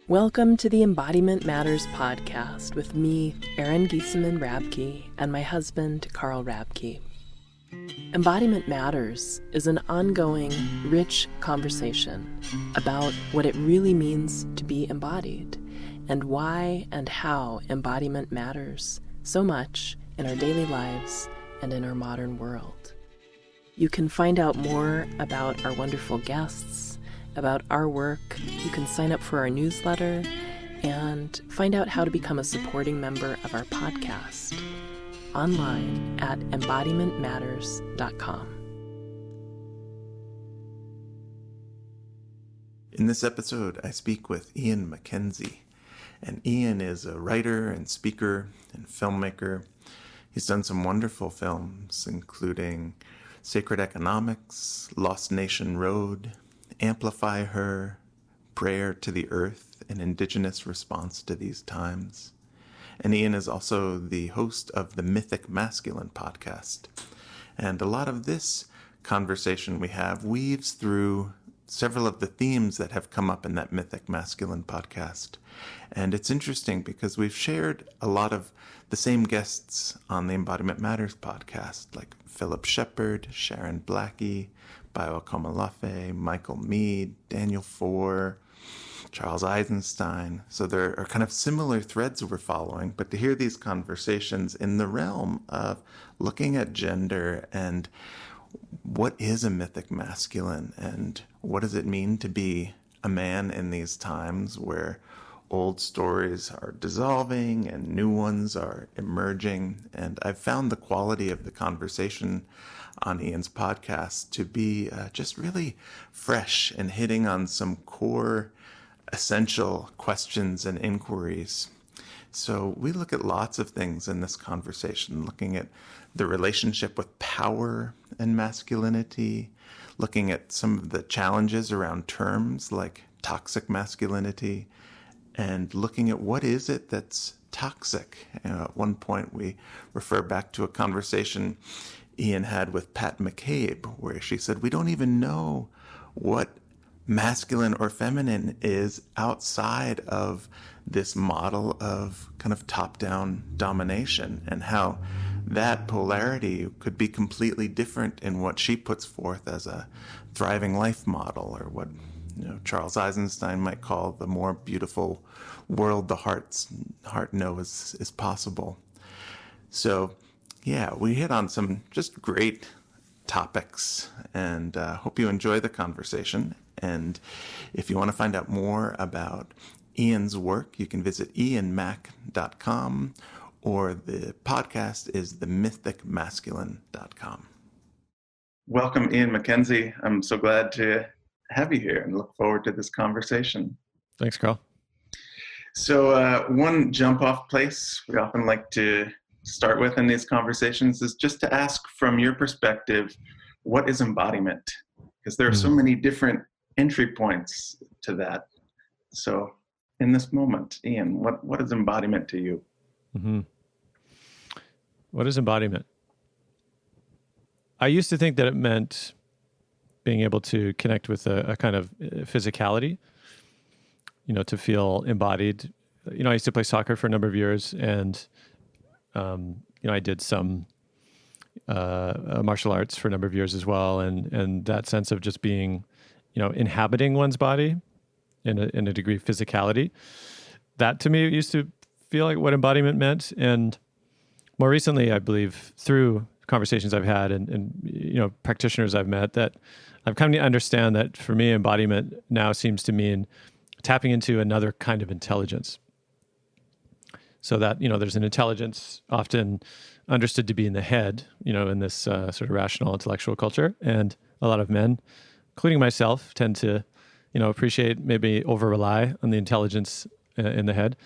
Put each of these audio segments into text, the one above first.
Welcome to the Embodiment Matters podcast with me, Erin Giesemann Rabke, and my husband, Carl Rabke. Embodiment Matters is an ongoing, rich conversation about what it really means to be embodied and why and how embodiment matters so much in our daily lives and in our modern world. You can find out more about our wonderful guests, about our work. You can sign up for our newsletter and find out how to become a supporting member of our podcast online at embodimentmatters.com. In this episode, I speak with Ian MacKenzie. And Ian is a writer and speaker and filmmaker. He's done some wonderful films, including Sacred Economics, Lost Nation Road, Amplify Her, Prayer to the Earth, an Indigenous response to these times. And Ian is also the host of the Mythic Masculine Podcast. And a lot of this conversation we have weaves through several of the themes that have come up in that Mythic Masculine Podcast. And it's interesting because we've shared a lot of the same guests on the Embodiment Matters podcast, like Philip Shepard, Sharon Blackie, Bayo Komalafe, Michael Mead, Daniel Four, Charles Eisenstein. So there are kind of similar threads we're following, but to hear these conversations in the realm of looking at gender and what is a mythic masculine and what does it mean to be a man in these times where old stories are dissolving and new ones are emerging. And I've found the quality of the conversation on Ian's podcast to be just really fresh and hitting on some core essential questions and inquiries. So we look at lots of things in this conversation, looking at the relationship with power and masculinity, looking at some of the challenges around terms like toxic masculinity, and looking at what is it that's toxic. At one point, we refer back to a conversation Ian had with Pat McCabe, where she said, we don't even know what masculine or feminine is outside of this model of kind of top-down domination, and how that polarity could be completely different in what she puts forth as a thriving life model, or what Charles Eisenstein might call the more beautiful world the heart knows is possible. So, yeah, we hit on some just great topics, and hope you enjoy the conversation. And if you want to find out more about Ian's work, you can visit ianmac.com, or the podcast is themythicmasculine.com. Welcome, Ian MacKenzie. I'm so glad to have you here and look forward to this conversation. Thanks, Carl. So one jump-off place we often like to start with in these conversations is just to ask, from your perspective, what is embodiment? Because there are so many different entry points to that. So in this moment, Ian, what is embodiment to you? Mm-hmm. What is embodiment? I used to think that it meant being able to connect with a kind of physicality, to feel embodied. I used to play soccer for a number of years, and I did some martial arts for a number of years as well, and that sense of just being, inhabiting one's body in a degree of physicality. That to me used to feel like what embodiment meant, and more recently, I believe, through conversations I've had and practitioners I've met, that I've come to understand that for me, embodiment now seems to mean tapping into another kind of intelligence. So that, there's an intelligence often understood to be in the head, in this sort of rational intellectual culture. And a lot of men, including myself, tend to, appreciate, maybe over-rely on the intelligence in the head.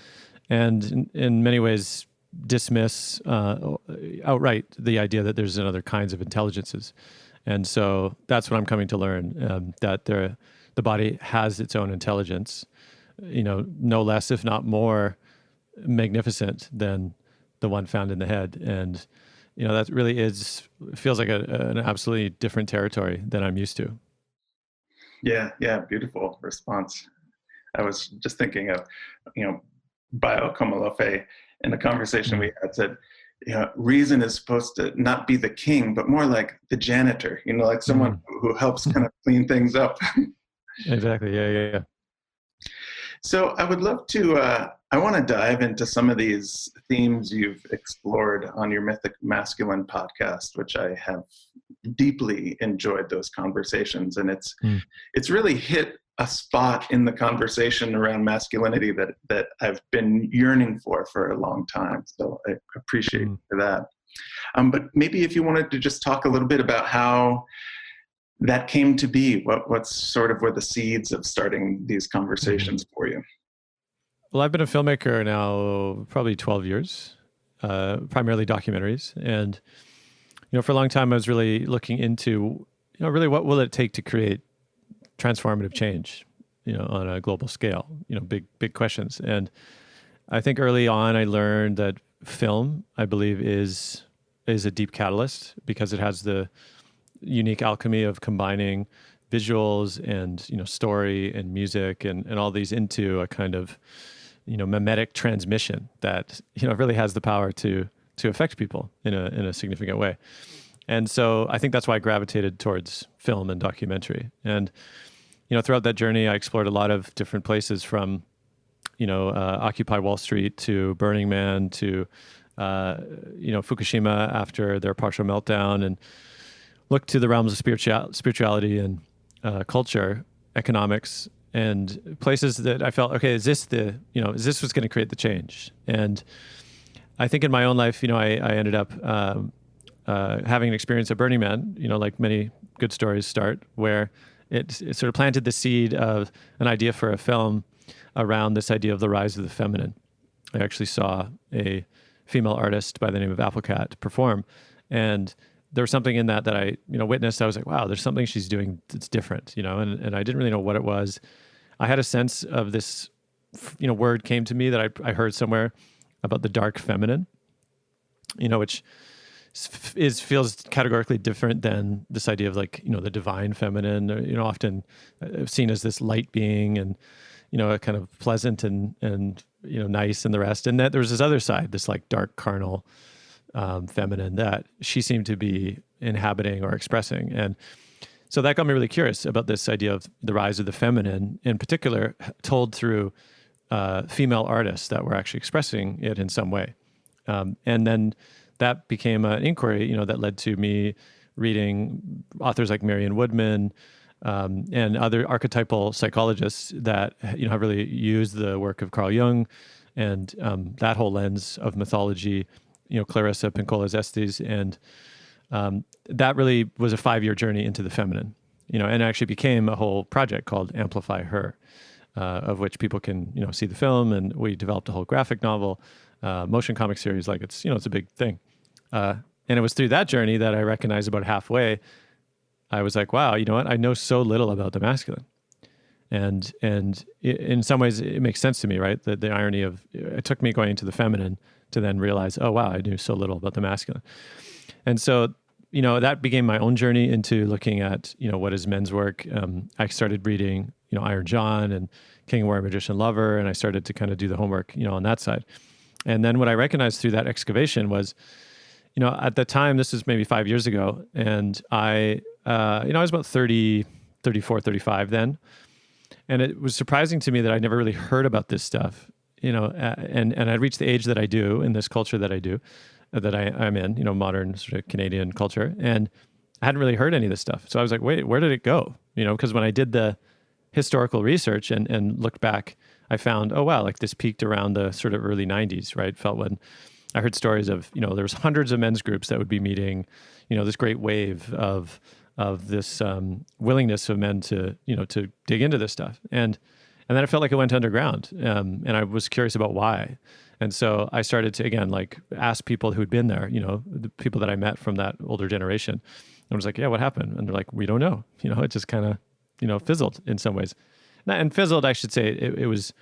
And in many ways, dismiss outright the idea that there's other kinds of intelligences. And so that's what I'm coming to learn, that the body has its own intelligence, no less, if not more, magnificent than the one found in the head. And, that really feels like an absolutely different territory than I'm used to. Yeah, beautiful response. I was just thinking of, Bio Komalofe in the conversation we had said, reason is supposed to not be the king, but more like the janitor, like someone who helps kind of clean things up. Exactly. Yeah. So I would love to, I want to dive into some of these themes you've explored on your Mythic Masculine podcast, which I have deeply enjoyed those conversations. And it's really hit a spot in the conversation around masculinity that I've been yearning for a long time. So I appreciate that. But maybe if you wanted to just talk a little bit about how that came to be, what's sort of were the seeds of starting these conversations for you? Well, I've been a filmmaker now probably 12 years, primarily documentaries. And, for a long time, I was really looking into, really what will it take to create transformative change, on a global scale, big questions. And I think early on, I learned that film, I believe, is a deep catalyst because it has the unique alchemy of combining visuals and story and music and all these into a kind of mimetic transmission that really has the power to affect people in a significant way. And so I think that's why I gravitated towards film and documentary. And throughout that journey, I explored a lot of different places from Occupy Wall Street to Burning Man to Fukushima after their partial meltdown, and looked to the realms of spirituality and culture, economics, and places that I felt, okay, is this what's going to create the change? And I think in my own life, I ended up having an experience at Burning Man, like many good stories start, where it sort of planted the seed of an idea for a film around this idea of the rise of the feminine. I actually saw a female artist by the name of Applecat perform, and there was something in that I, witnessed. I was like, wow, there's something she's doing that's different, and I didn't really know what it was. I had a sense of this, word came to me that I heard somewhere about the dark feminine, which feels categorically different than this idea of like, the divine feminine, often seen as this light being and, a kind of pleasant and nice and the rest. And that there was this other side, this like dark carnal feminine that she seemed to be inhabiting or expressing. And so that got me really curious about this idea of the rise of the feminine, in particular, told through female artists that were actually expressing it in some way. And then that became an inquiry, that led to me reading authors like Marion Woodman and other archetypal psychologists that, have really used the work of Carl Jung and that whole lens of mythology, Clarissa Pincola's Estes, and that really was a 5-year journey into the feminine, and actually became a whole project called Amplify Her, of which people can, see the film, and we developed a whole graphic novel, motion comic series, like it's a big thing. And it was through that journey that I recognized about halfway, I was like, wow, you know what? I know so little about the masculine. And in some ways it makes sense to me, right? The irony of it took me going into the feminine to then realize, oh, wow, I knew so little about the masculine. And so, that became my own journey into looking at, what is men's work. I started reading, Iron John and King, Warrior, Magician, Lover, and I started to kind of do the homework, on that side. And then what I recognized through that excavation was, at the time, this is maybe 5 years ago, and I was about 30, 34, 35 then. And it was surprising to me that I never really heard about this stuff, and I reached the age that I do in this culture that I do, that I'm in, modern sort of Canadian culture. And I hadn't really heard any of this stuff. So I was like, wait, where did it go? Because when I did the historical research and looked back, I found, oh, wow, like this peaked around the sort of early 90s, right? Felt when I heard stories of, there was hundreds of men's groups that would be meeting, this great wave of this willingness of men to, to dig into this stuff. And then it felt like it went underground. And I was curious about why. And so I started to, again, like ask people who'd been there, the people that I met from that older generation. And I was like, yeah, what happened? And they're like, we don't know. It just kind of, fizzled in some ways. And fizzled, I should say, it was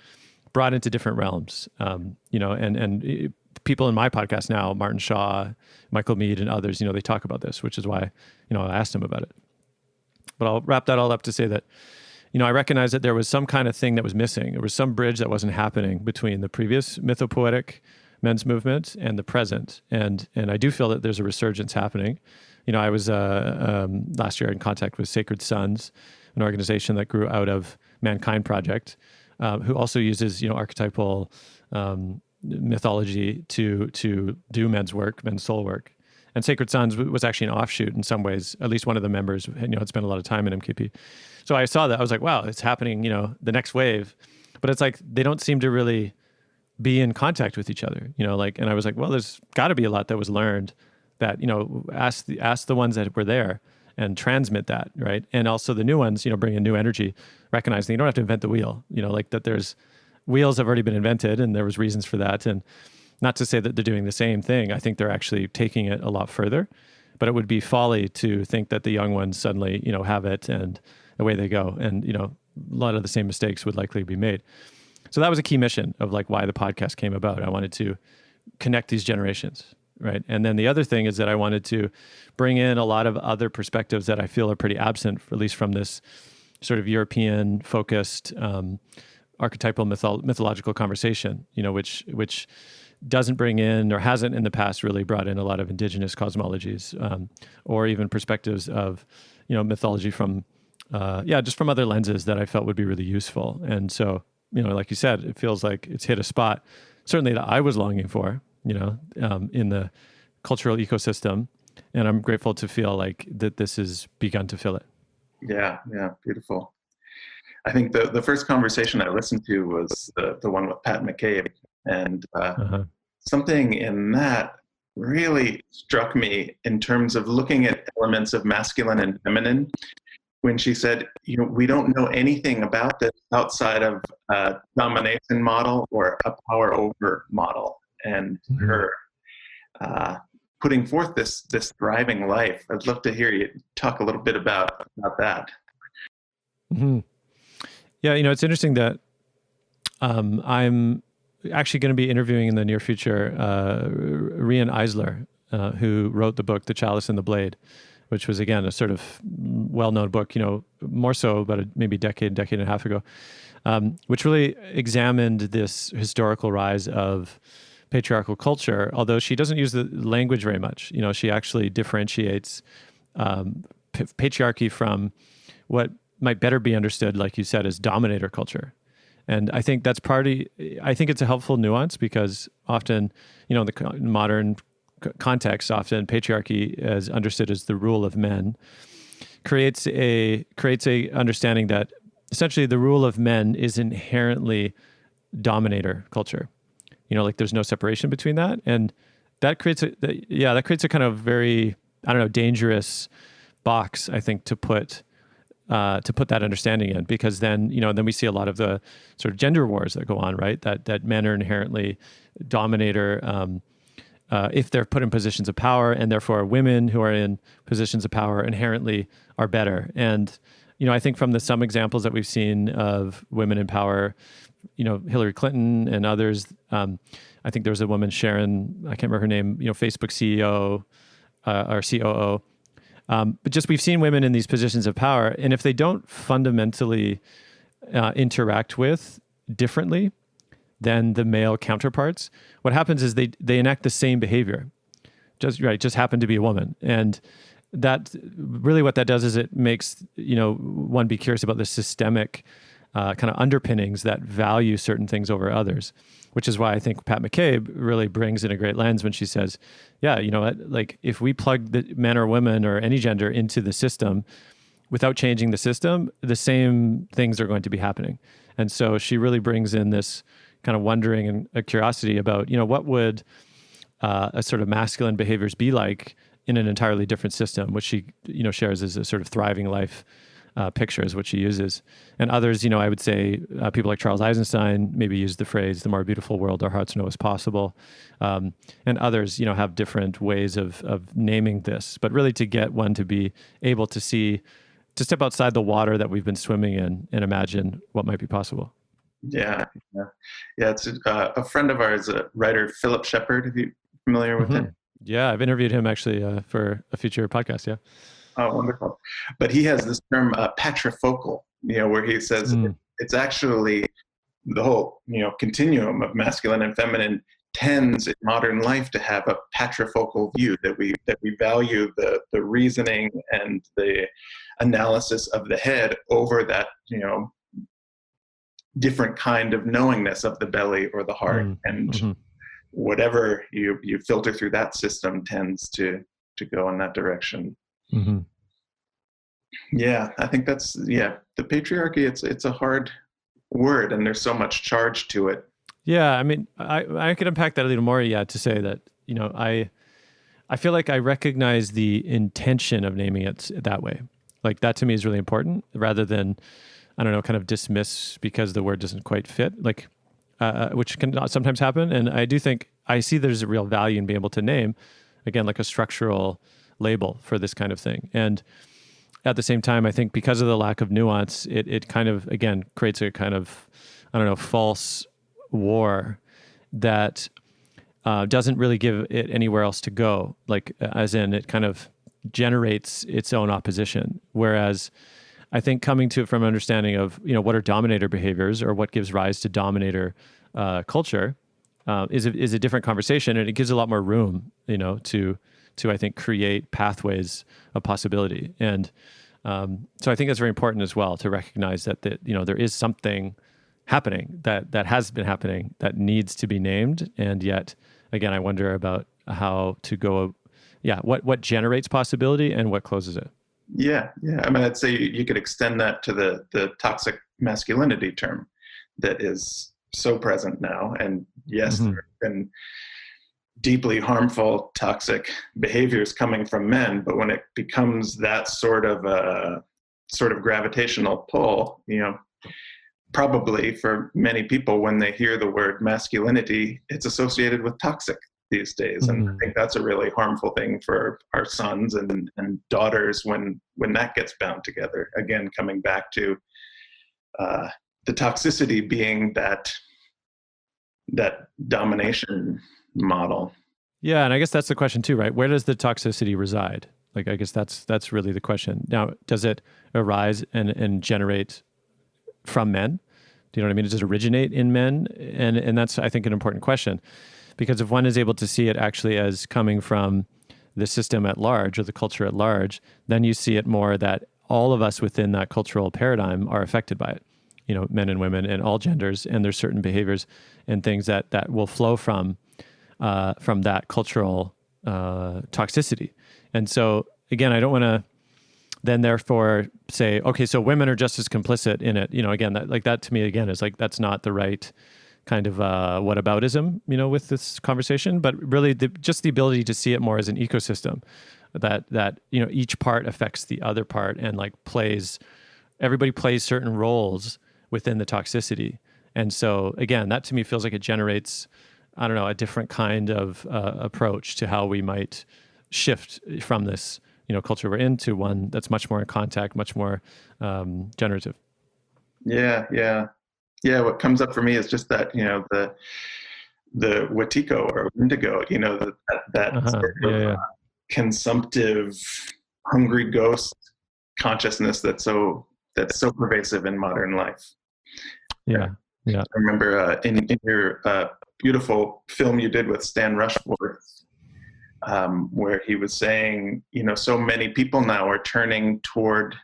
brought into different realms, and people in my podcast now, Martin Shaw, Michael Mead, and others, they talk about this, which is why, I asked him about it. But I'll wrap that all up to say that, I recognized that there was some kind of thing that was missing. There was some bridge that wasn't happening between the previous mythopoetic men's movement and the present. And I do feel that there's a resurgence happening. I was last year in contact with Sacred Sons, an organization that grew out of Mankind Project, who also uses archetypal mythology to do men's work, men's soul work. And Sacred Sons was actually an offshoot in some ways. At least one of the members, had spent a lot of time in MKP. So I saw that. I was like, wow, it's happening, the next wave. But it's like they don't seem to really be in contact with each other, and I was like, well, there's got to be a lot that was learned that, ask the ones that were there and transmit that, right? And also the new ones, bring in new energy, recognizing you don't have to invent the wheel, that there's wheels have already been invented and there was reasons for that. And not to say that they're doing the same thing. I think they're actually taking it a lot further, but it would be folly to think that the young ones suddenly, have it and away they go. And, a lot of the same mistakes would likely be made. So that was a key mission of why the podcast came about. I wanted to connect these generations, right? And then the other thing is that I wanted to bring in a lot of other perspectives that I feel are pretty absent, at least from this sort of European focused archetypal mythological conversation, which doesn't bring in or hasn't in the past really brought in a lot of indigenous cosmologies or even perspectives of, mythology from, just from other lenses that I felt would be really useful. And so, like you said, it feels like it's hit a spot, certainly that I was longing for, in the cultural ecosystem. And I'm grateful to feel like that this has begun to fill it. Yeah, beautiful. I think the first conversation I listened to was the one with Pat McCabe, and something in that really struck me in terms of looking at elements of masculine and feminine. When she said, we don't know anything about this outside of a domination model or a power over model, and her putting forth this thriving life. I'd love to hear you talk a little bit about that. Mm-hmm. Yeah, it's interesting that I'm actually going to be interviewing in the near future Rian Eisler, who wrote the book The Chalice and the Blade, which was, again, a sort of well-known book, more so about maybe decade and a half ago, which really examined this historical rise of patriarchal culture, although she doesn't use the language very much. She actually differentiates patriarchy from what might better be understood, like you said, as dominator culture. And I think that's I think it's a helpful nuance because often, in the modern context, often patriarchy as understood as the rule of men creates a understanding that essentially the rule of men is inherently dominator culture. There's no separation between that. And that creates a kind of very, dangerous box, I think, to put that understanding in, because then we see a lot of the sort of gender wars that go on, right? That men are inherently dominator if they're put in positions of power, and therefore women who are in positions of power inherently are better. And I think from some examples that we've seen of women in power, Hillary Clinton and others. I think there was a woman, Sharon, I can't remember her name, Facebook CEO or COO. But just we've seen women in these positions of power, and if they don't fundamentally interact with differently than the male counterparts, what happens is they enact the same behavior. Just happen to be a woman, and that really what that does is it makes one be curious about the systemic kind of underpinnings that value certain things over others, which is why I think Pat McCabe really brings in a great lens when she says, yeah, if we plug the men or women or any gender into the system without changing the system, the same things are going to be happening. And so she really brings in this kind of wondering and a curiosity about, what would a sort of masculine behaviors be like in an entirely different system, which she, shares as a sort of thriving life picture is what she uses. And others, I would say people like Charles Eisenstein maybe use the phrase, the more beautiful world our hearts know is possible. And others, have different ways of naming this, but really to get one to be able to step outside the water that we've been swimming in and imagine what might be possible. Yeah. It's a friend of ours, a writer, Philip Shepard. Are you familiar with him? Yeah, I've interviewed him actually for a future podcast. Yeah. Oh, wonderful. But he has this term patrifocal, where he says it's actually the whole, continuum of masculine and feminine tends in modern life to have a patrifocal view, that we value the reasoning and the analysis of the head over that, different kind of knowingness of the belly or the heart. And whatever you filter through that system tends to go in that direction. Yeah, I think that's, the patriarchy, it's a hard word, and there's so much charge to it. Yeah, I mean, I could unpack that a little more, to say that, I feel like I recognize the intention of naming it that way. Like, that to me is really important, rather than, I don't know, kind of dismiss because the word doesn't quite fit, like, which can sometimes happen. And I do think, I see there's a real value in being able to name, again, like a structural label for this kind of thing. And at the same time, I think because of the lack of nuance, it kind of, again, creates a kind of, I don't know, false war that doesn't really give it anywhere else to go. Like, as in, it kind of generates its own opposition. Whereas I think coming to it from an understanding of, what are dominator behaviors, or what gives rise to dominator culture, is a different conversation, and it gives a lot more room, to I think create pathways of possibility. And so I think that's very important as well, to recognize that there is something happening that has been happening that needs to be named. And yet, again, I wonder about how to go, what generates possibility and what closes it. Yeah. I mean, I'd say you could extend that to the toxic masculinity term that is so present now. And yes, there have been deeply harmful toxic behaviors coming from men, but when it becomes that sort of gravitational pull, probably for many people, when they hear the word masculinity, it's associated with toxic these days. And I think that's a really harmful thing for our sons and daughters when that gets bound together. Again, coming back to the toxicity being that domination model. Yeah, and I guess that's the question too, right? Where does the toxicity reside? Like, I guess that's really the question. Now, does it arise and generate from men? Do you know what I mean? Does it originate in men? And that's, I think, an important question. Because if one is able to see it actually as coming from the system at large, or the culture at large, then you see it more that all of us within that cultural paradigm are affected by it. Men and women and all genders, and there's certain behaviors and things that will flow from that cultural toxicity. And so, again, I don't want to then therefore say, okay, so women are just as complicit in it. Again, that to me, again, is like, that's not the right kind of whataboutism, with this conversation, but really just the ability to see it more as an ecosystem that each part affects the other part, and like everybody plays certain roles within the toxicity. And so, again, that to me feels like it generates, I don't know, a different kind of approach to how we might shift from this, culture we're in, to one that's much more in contact, much more generative. Yeah. What comes up for me is just that, the Watiko or indigo, that sort of consumptive, hungry ghost consciousness that's so pervasive in modern life. Yeah. I remember in your beautiful film you did with Stan Rushforth, where he was saying, so many people now are turning toward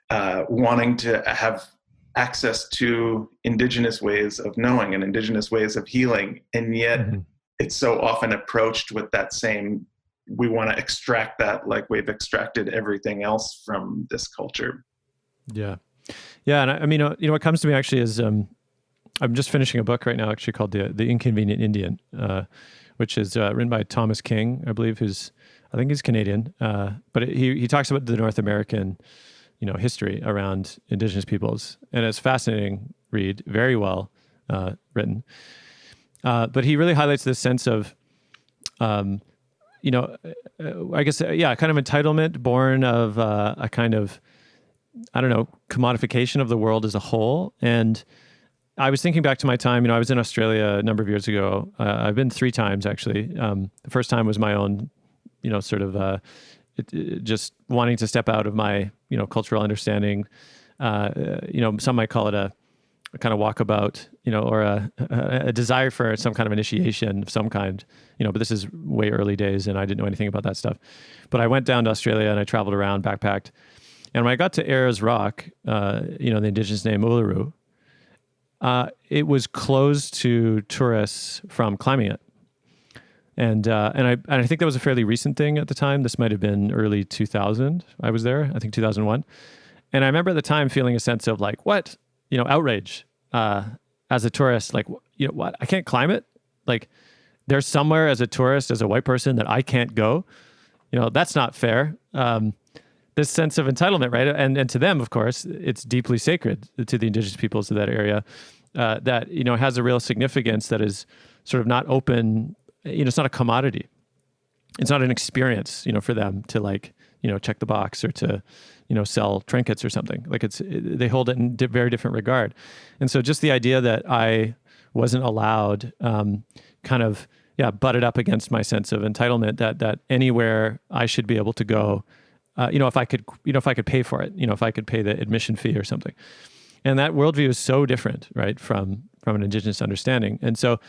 wanting to have access to Indigenous ways of knowing and Indigenous ways of healing, and yet it's so often approached with that same, we want to extract that like we've extracted everything else from this culture. Yeah. And I mean, what comes to me actually is, I'm just finishing a book right now, actually, called The Inconvenient Indian, which is written by Thomas King, I believe, I think he's Canadian, but he talks about the North American, history around Indigenous peoples, and it's a fascinating read, very well written. But he really highlights this sense of, I guess, kind of entitlement born of a kind of, I don't know, commodification of the world as a whole. And I was thinking back to my time, I was in Australia a number of years ago. I've been 3 times, actually. The first time was my own, sort of just wanting to step out of my, cultural understanding, some might call it a kind of walkabout, or a desire for some kind of initiation of some kind, but this is way early days and I didn't know anything about that stuff. But I went down to Australia and I traveled around, backpacked. And when I got to Ayers Rock, the Indigenous name Uluru, it was closed to tourists from climbing it. And I think that was a fairly recent thing at the time. This might have been early 2000. I was there, I think 2001. And I remember at the time feeling a sense of like, what? Outrage as a tourist, like, what? I can't climb it? Like, there's somewhere as a tourist, as a white person, that I can't go? That's not fair. This sense of entitlement, right? And to them, of course, it's deeply sacred to the indigenous peoples of that area, that, has a real significance that is sort of not open. It's not a commodity. It's not an experience, for them to like, check the box or to, sell trinkets or something. Like they hold it in very different regard. And so just the idea that I wasn't allowed, butted up against my sense of entitlement, that anywhere I should be able to go, if I could pay for it, if I could pay the admission fee or something. And that worldview is so different, right, from an indigenous understanding. And so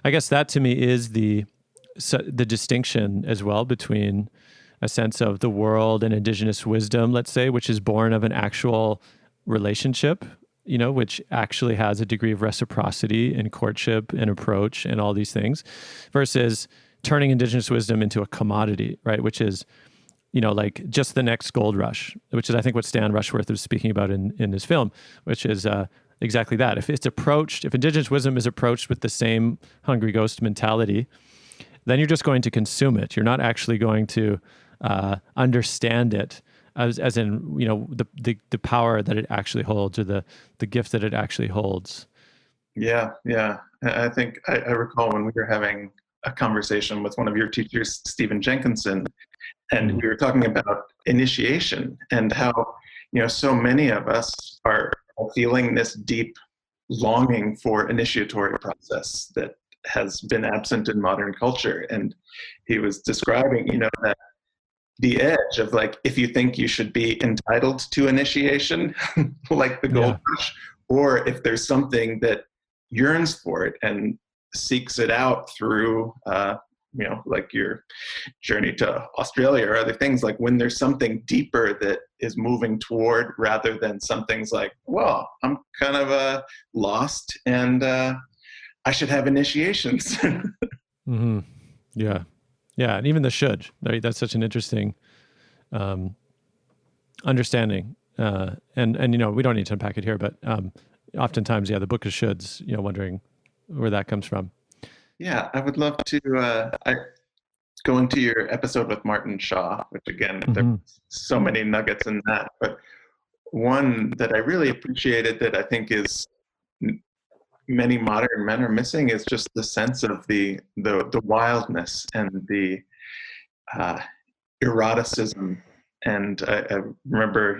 I guess that to me is the distinction as well between a sense of the world and indigenous wisdom, let's say, which is born of an actual relationship, which actually has a degree of reciprocity and courtship and approach and all these things, versus turning indigenous wisdom into a commodity, right? Which is, like just the next gold rush, which is, I think, what Stan Rushworth was speaking about in his film, which is exactly that. If indigenous wisdom is approached with the same hungry ghost mentality, then you're just going to consume it. You're not actually going to understand it as in, the power that it actually holds, or the gift that it actually holds. Yeah. I think I recall when we were having a conversation with one of your teachers, Stephen Jenkinson, and we were talking about initiation and how, so many of us are feeling this deep longing for initiatory process that has been absent in modern culture. And he was describing, that the edge of like, if you think you should be entitled to initiation, like the gold rush, or if there's something that yearns for it and seeks it out through, like your journey to Australia or other things, like when there's something deeper that is moving toward, rather than some things like, well, I'm kind of lost and I should have initiations. Mm-hmm. Yeah. And even the should, right? That's such an interesting understanding. And we don't need to unpack it here, but oftentimes, the book of shoulds, wondering where that comes from. Yeah, I would love to go into your episode with Martin Shaw, which again, there's so many nuggets in that. But one that I really appreciated that I think is many modern men are missing is just the sense of the wildness and the eroticism. And I remember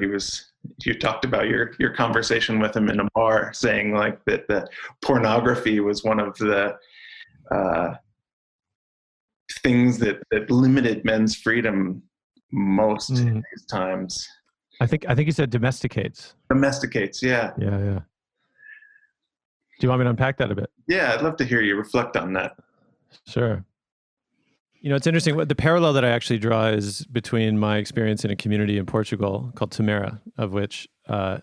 you talked about your conversation with him in a bar, saying like that the pornography was one of the things that limited men's freedom most in these times. I think he said domesticates. Yeah. Yeah. Do you want me to unpack that a bit? Yeah, I'd love to hear you reflect on that. Sure. It's interesting. The parallel that I actually draw is between my experience in a community in Portugal called Tamera, of which, I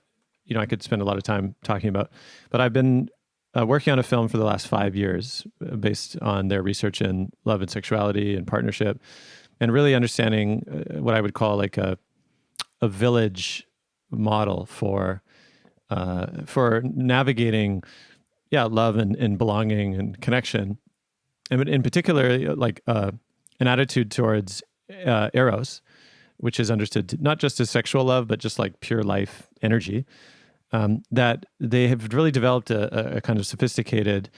could spend a lot of time talking about. But I've been working on a film for the last 5 years based on their research in love and sexuality and partnership, and really understanding what I would call like a village model for navigating love and belonging and connection, and in particular, like an attitude towards eros, which is understood not just as sexual love, but just like pure life energy. That they have really developed a kind of sophisticated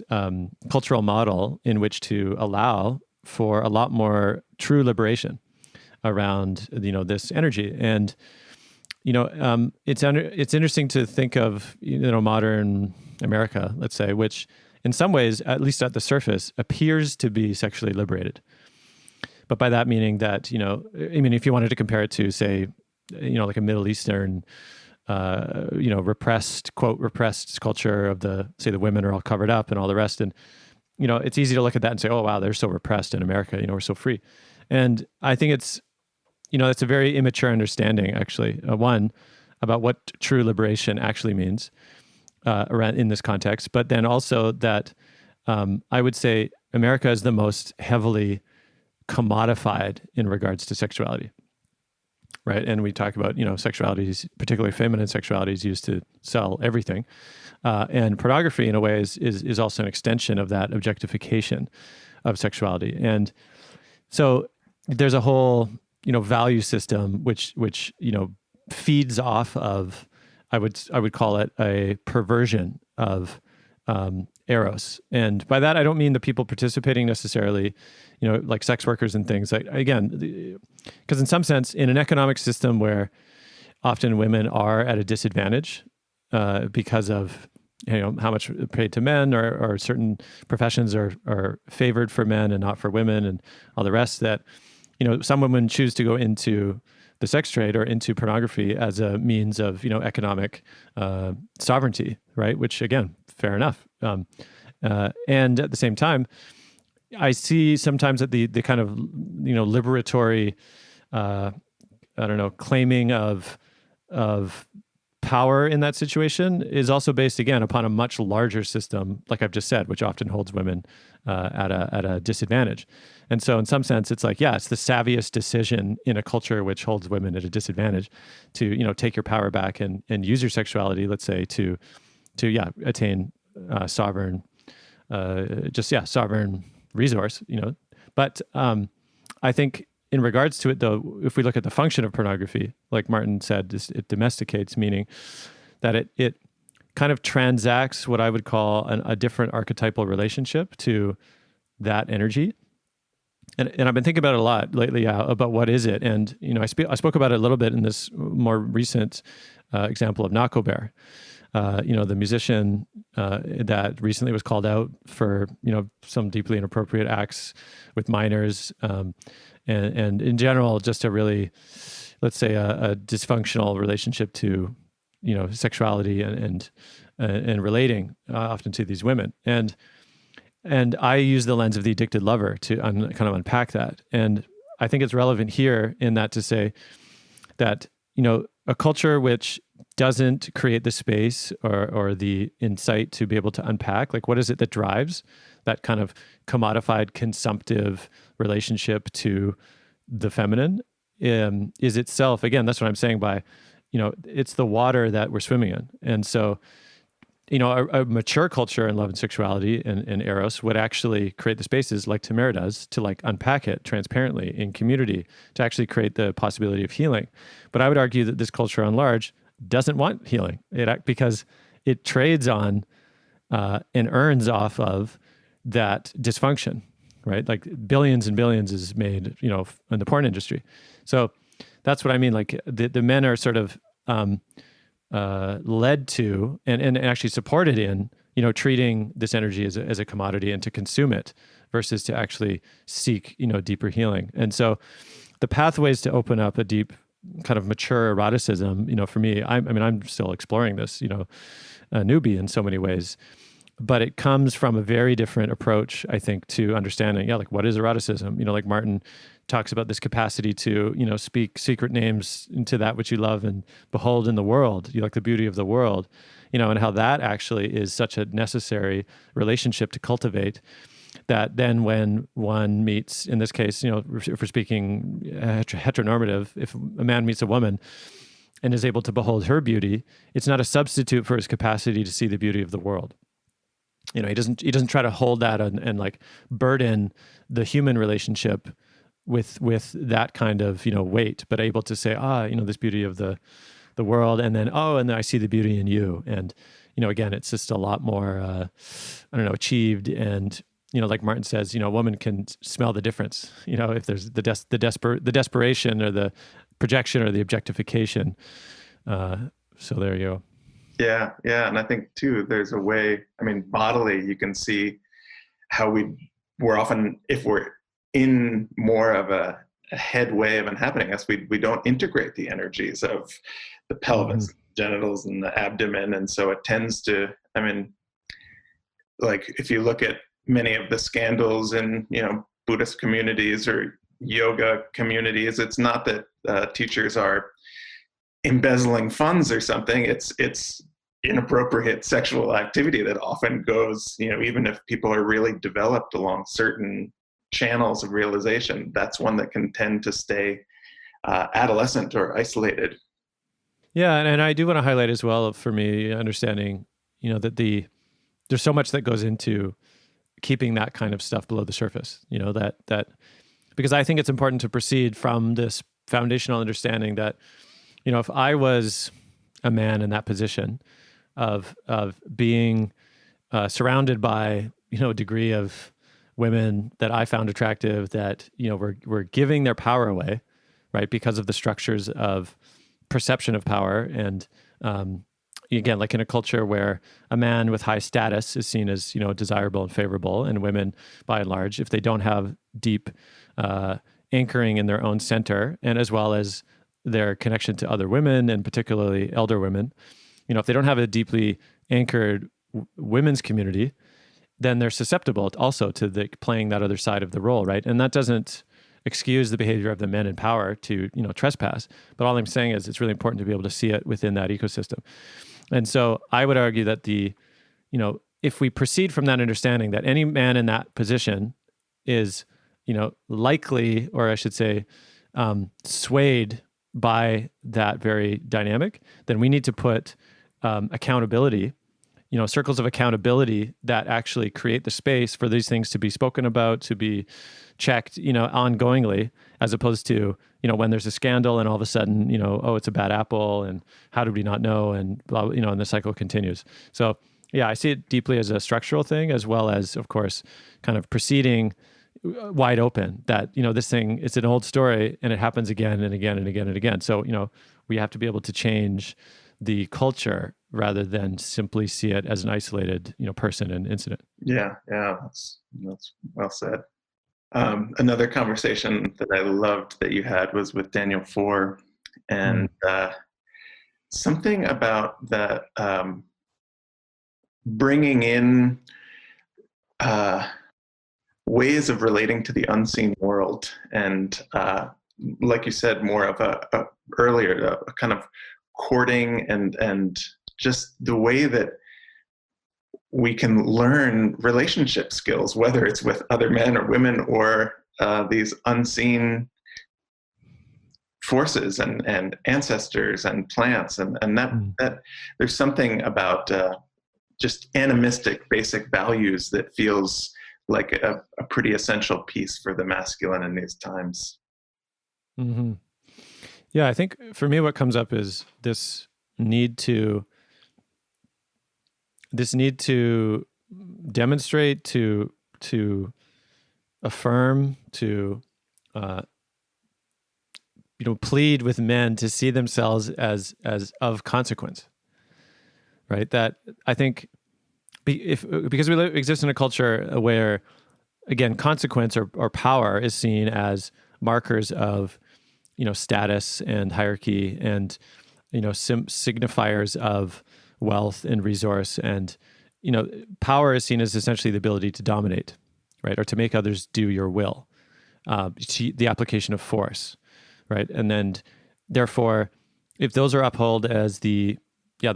cultural model in which to allow for a lot more true liberation around this energy. And it's interesting to think of modern America, let's say, which in some ways, at least at the surface, appears to be sexually liberated. But by that meaning that if you wanted to compare it to, say, like a Middle Eastern repressed, quote, repressed culture of the women are all covered up and all the rest. And, it's easy to look at that and say, oh, wow, they're so repressed in America, we're so free. And I think it's a very immature understanding, actually, one, about what true liberation actually means around in this context. But then also that I would say America is the most heavily commodified in regards to sexuality. Right. And we talk about, sexualities, particularly feminine sexualities, used to sell everything. And pornography, in a way, is also an extension of that objectification of sexuality. And so there's a whole, value system which feeds off of, I would call it a perversion of eros. And by that, I don't mean the people participating necessarily, like sex workers and things. Because in some sense, in an economic system where often women are at a disadvantage because of how much paid to men, or certain professions are favored for men and not for women, and all the rest, that some women choose to go into the sex trade or into pornography as a means of economic sovereignty, right? Which, again, fair enough. And at the same time, I see sometimes that the kind of liberatory claiming of power in that situation is also based, again, upon a much larger system, like I've just said, which often holds women at a disadvantage. And so in some sense, it's like, it's the savviest decision in a culture which holds women at a disadvantage to, take your power back and use your sexuality, let's say, to attain sovereign resource, But I think in regards to it, though, if we look at the function of pornography, like Martin said, it domesticates, meaning that it kind of transacts what I would call a different archetypal relationship to that energy. And I've been thinking about it a lot lately about what is it. And, I spoke about it a little bit in this more recent example of Nako Bear. The musician that recently was called out for, some deeply inappropriate acts with minors, and in general, just a really, let's say, a dysfunctional relationship to, sexuality and relating often to these women. And I use the lens of the addicted lover to kind of unpack that. And I think it's relevant here in that to say that, a culture which doesn't create the space or the insight to be able to unpack, like, what is it that drives that kind of commodified, consumptive relationship to the feminine, is itself, again, that's what I'm saying by, it's the water that we're swimming in. And so, a mature culture in love and sexuality and eros would actually create the spaces like Tamara does to unpack it transparently in community to actually create the possibility of healing. But I would argue that this culture on large doesn't want healing because it trades on and earns off of that dysfunction, right? Like billions and billions is made, in the porn industry. So that's what I mean. Like the men are sort of led to and actually supported in, treating this energy as a commodity and to consume it versus to actually seek, deeper healing. And so the pathways to open up a deep kind of mature eroticism, for me, I'm still exploring this, a newbie in so many ways, but it comes from a very different approach, I think, to understanding, like, what is eroticism? Like Martin talks about this capacity to, speak secret names into that which you love and behold in the world, like the beauty of the world, and how that actually is such a necessary relationship to cultivate. That then when one meets, in this case, if we're speaking heteronormative, if a man meets a woman and is able to behold her beauty, it's not a substitute for his capacity to see the beauty of the world. He doesn't try to hold that and like burden the human relationship with that kind of, weight, but able to say, this beauty of the world, and then I see the beauty in you. And, again, it's just a lot more, achieved. And, like Martin says, a woman can smell the difference, if there's the desperation or the projection or the objectification. So there you go. Yeah. And I think too, there's a way, bodily, you can see how we're often, if we're in more of a head way of happening, we don't integrate the energies of the pelvis, genitals and the abdomen. And so it tends to, I mean, like if you look at many of the scandals in, Buddhist communities or yoga communities, it's not that teachers are embezzling funds or something. It's inappropriate sexual activity that often goes, even if people are really developed along certain channels of realization, that's one that can tend to stay adolescent or isolated. Yeah, and I do want to highlight as well, for me, understanding, that there's so much that goes into keeping that kind of stuff below the surface. That because I think it's important to proceed from this foundational understanding that, if I was a man in that position of being surrounded by a degree of women that I found attractive, that were giving their power away, right, because of the structures of perception of power. And again, like in a culture where a man with high status is seen as desirable and favorable, and women, by and large, if they don't have deep anchoring in their own center, and as well as their connection to other women, and particularly elder women, if they don't have a deeply anchored women's community, then they're susceptible also to playing that other side of the role, right? And that doesn't excuse the behavior of the men in power to trespass, but all I'm saying is it's really important to be able to see it within that ecosystem. And so I would argue that if we proceed from that understanding that any man in that position is likely, or I should say, swayed by that very dynamic, then we need to put accountability, circles of accountability that actually create the space for these things to be spoken about, to be checked, ongoingly, as opposed to, when there's a scandal and all of a sudden, oh, it's a bad apple, and how did we not know, and blah, and the cycle continues. So yeah, I see it deeply as a structural thing, as well as, of course, kind of proceeding wide open, that, this thing, it's an old story and it happens again and again and again and again. So, we have to be able to change the culture rather than simply see it as an isolated, person and incident. Yeah, that's well said. Another conversation that I loved that you had was with Daniel Four, and something about that bringing in ways of relating to the unseen world, and like you said, more of a kind of courting and just the way that we can learn relationship skills, whether it's with other men or women or these unseen forces and ancestors and plants, and that there's something about just animistic basic values that feels like a pretty essential piece for the masculine in these times. Mm-hmm. Yeah, I think for me what comes up is this need to demonstrate, to affirm, to plead with men to see themselves as of consequence, right? That I think because we exist in a culture where, again, consequence or power is seen as markers of status and hierarchy, and signifiers of wealth and resource, and power is seen as essentially the ability to dominate, right, or to make others do your will, the application of force, right? And then therefore, if those are upheld as the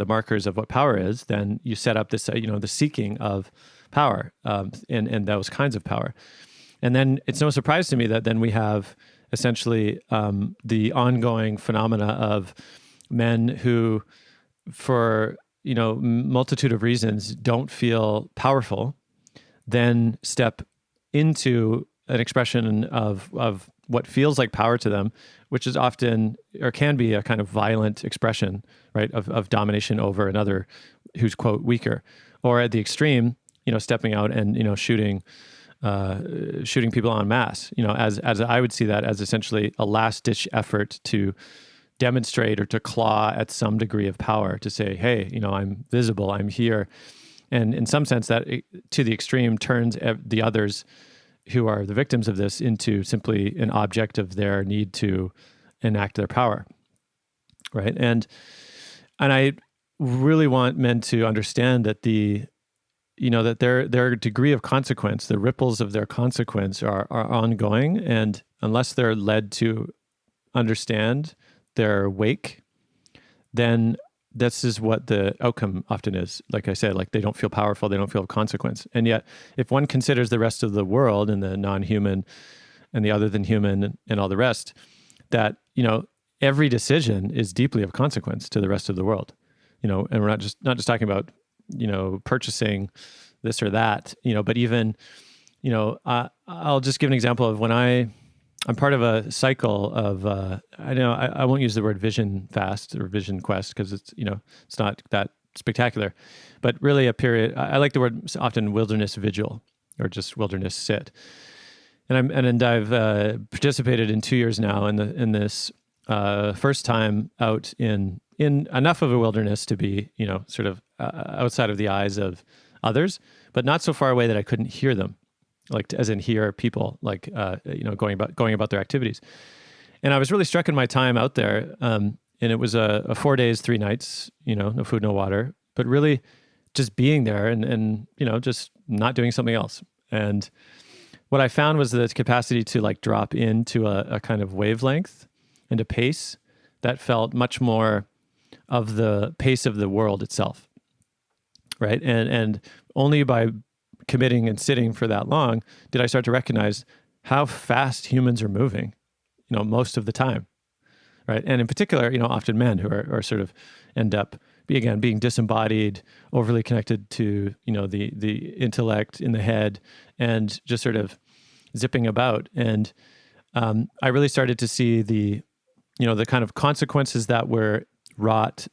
markers of what power is, then you set up this the seeking of power, and those kinds of power. And then it's no surprise to me that then we have essentially the ongoing phenomena of men who, for multitude of reasons, don't feel powerful, then step into an expression of what feels like power to them, which is often, or can be, a kind of violent expression, right, of domination over another who's, quote, weaker, or at the extreme, stepping out and shooting people en masse, as I would see that as essentially a last-ditch effort to demonstrate or to claw at some degree of power, to say, hey, I'm visible, I'm here. And in some sense, that to the extreme turns the others who are the victims of this into simply an object of their need to enact their power, right? And I really want men to understand that that their degree of consequence, the ripples of their consequence are ongoing. And unless they're led to understand their wake, then this is what the outcome often is. Like I said, like they don't feel powerful, they don't feel consequence. And yet, if one considers the rest of the world and the non-human and the other than human and all the rest, that, every decision is deeply of consequence to the rest of the world. And we're not just talking about, purchasing this or that, but even, I'll just give an example of when I'm part of a cycle of, I won't use the word vision fast or vision quest because it's not that spectacular, but really a period. I like the word often wilderness vigil or just wilderness sit. And I've participated in 2 years now in this first time out in enough of a wilderness to be, sort of outside of the eyes of others, but not so far away that I couldn't hear them. Like as in hear people, like going about their activities. And I was really struck in my time out there, and it was a 4 days, 3 nights, no food, no water, but really just being there and just not doing something else. And what I found was the capacity to like drop into a kind of wavelength and a pace that felt much more of the pace of the world itself, right? And only by committing and sitting for that long did I start to recognize how fast humans are moving, most of the time, right? And in particular, often men who are sort of end up being disembodied, overly connected to, the intellect in the head and just sort of zipping about. And I really started to see the kind of consequences that were wrought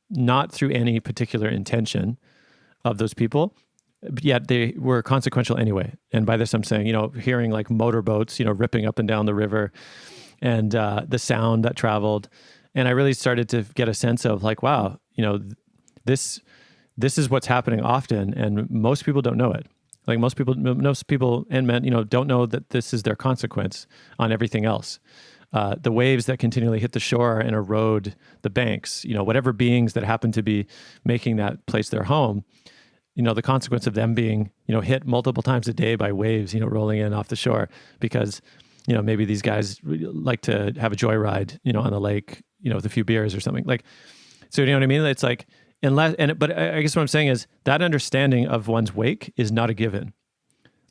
not through any particular intention of those people, but yet they were consequential anyway. And by this, I'm saying, hearing like motorboats, ripping up and down the river and the sound that traveled. And I really started to get a sense of like, wow, this is what's happening often. And most people don't know it. Like most people and men, don't know that this is their consequence on everything else. The waves that continually hit the shore and erode the banks, whatever beings that happen to be making that place their home, the consequence of them being, hit multiple times a day by waves, rolling in off the shore because, maybe these guys like to have a joyride, on the lake, with a few beers or something like, so you know what I mean? It's like, but I guess what I'm saying is that understanding of one's wake is not a given.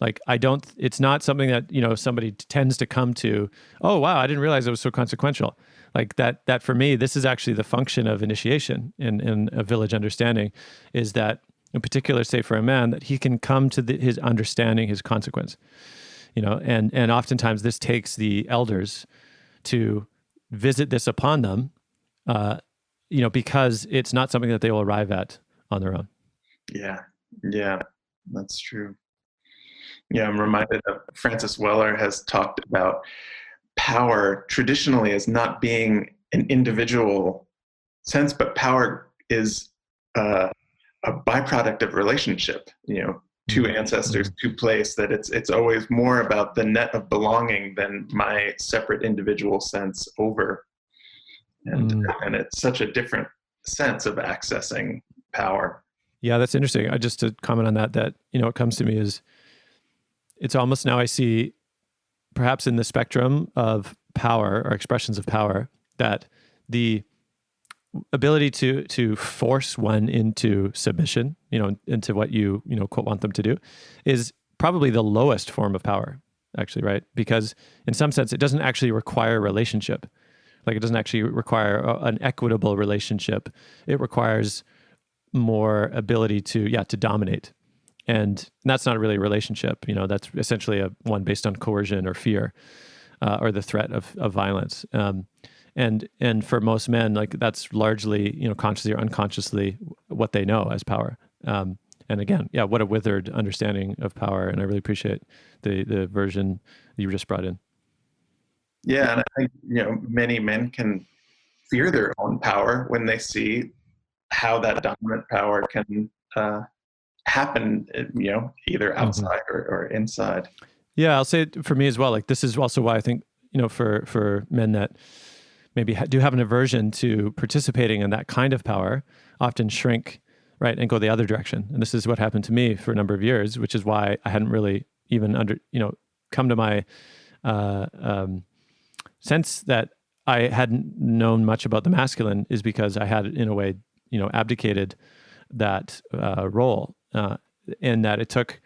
Like it's not something that, somebody tends to come to, oh, wow, I didn't realize it was so consequential. Like that for me, this is actually the function of initiation in a village understanding is that in particular, say for a man, that he can come to his understanding, his consequence, and oftentimes this takes the elders to visit this upon them, because it's not something that they will arrive at on their own. Yeah, that's true. Yeah, I'm reminded of Francis Weller has talked about power traditionally as not being an individual sense, but power is a byproduct of relationship, two ancestors, two place, that it's always more about the net of belonging than my separate individual sense over. And it's such a different sense of accessing power. Yeah, that's interesting. Just to comment on that, what comes to me is it's almost now I see perhaps in the spectrum of power or expressions of power that the ability to force one into submission, into what you quote want them to do is probably the lowest form of power, actually, right? Because in some sense, it doesn't actually require relationship. Like it doesn't actually require an equitable relationship. It requires more ability to dominate. And that's not really a relationship. That's essentially one based on coercion or fear or the threat of violence. And for most men, like that's largely, consciously or unconsciously what they know as power. And again, what a withered understanding of power. And I really appreciate the version you just brought in. Yeah, and I think, many men can fear their own power when they see how that dominant power can happen, either outside or inside. Yeah, I'll say it for me as well. Like this is also why I think, for men that maybe do have an aversion to participating in that kind of power often shrink, right, and go the other direction. And this is what happened to me for a number of years, which is why I hadn't really even come to my sense that I hadn't known much about the masculine, is because I had, in a way, abdicated that role, and that it took,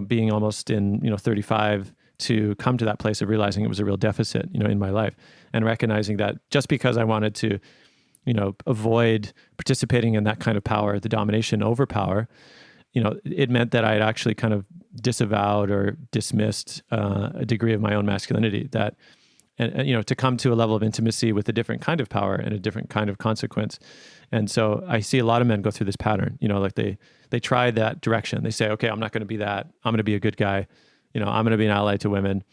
being almost in 35 to come to that place of realizing it was a real deficit, in my life, and recognizing that just because I wanted to, avoid participating in that kind of power, the domination over power, it meant that I had actually kind of disavowed or dismissed a degree of my own masculinity, that, and to come to a level of intimacy with a different kind of power and a different kind of consequence. And so I see a lot of men go through this pattern, like they try that direction. They say, okay, I'm not going to be that. I'm going to be a good guy. I'm going to be an ally to women,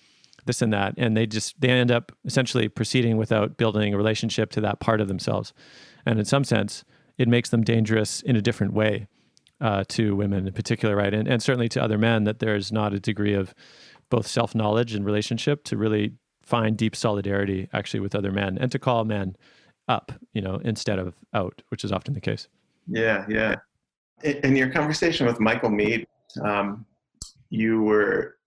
this and that. And they end up essentially proceeding without building a relationship to that part of themselves. And in some sense, it makes them dangerous in a different way to women in particular, right? And certainly to other men, that there's not a degree of both self-knowledge and relationship to really find deep solidarity actually with other men, and to call men up, instead of out, which is often the case. Yeah. In your conversation with Michael Mead, you were